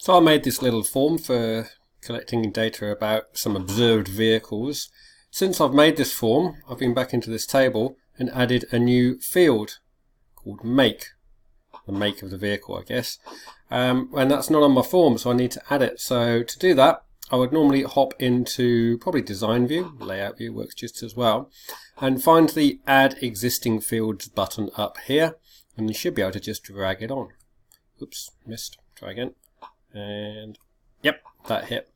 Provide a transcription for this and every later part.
So I made this little form for collecting data about some observed vehicles. Since I've made this form, I've been back into this table and added a new field called make. The make of the vehicle, I guess. And that's not on my form, so I need to add it. So to do that, I would normally hop into probably design view, layout view works just as well, and find the add existing fields button up here, and you should be able to just drag it on. Oops, missed. Try again. And yep, that hit.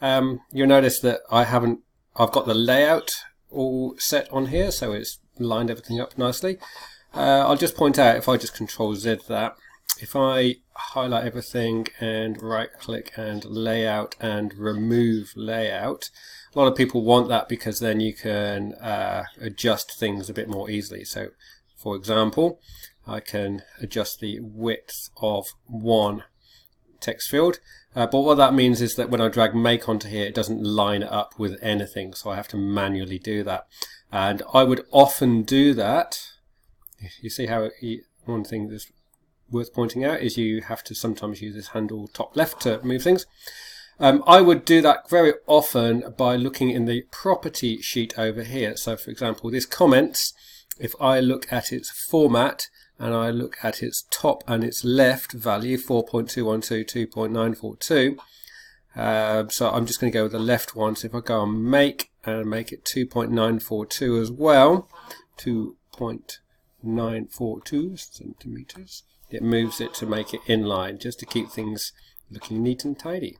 You'll notice that I've got the layout all set on here, so it's lined everything up nicely. I'll just point out, if I just Control Z that, if I highlight everything and right click and layout and remove layout, a lot of people want that because then you can adjust things a bit more easily. So for example, I can adjust the width of one text field, but what that means is that when I drag make onto here, it doesn't line it up with anything, so I have to manually do that. And I would often do that. You see how one thing that's worth pointing out is you have to sometimes use this handle top left to move things. I would do that very often by looking in the property sheet over here. So for example, this comments, if I look at its format and I look at its top and its left value, 4.212, 2.942, so I'm just going to go with the left one. So if I go on make and make it 2.942 as well, 2.942 centimeters, it moves it to make it inline, just to keep things looking neat and tidy.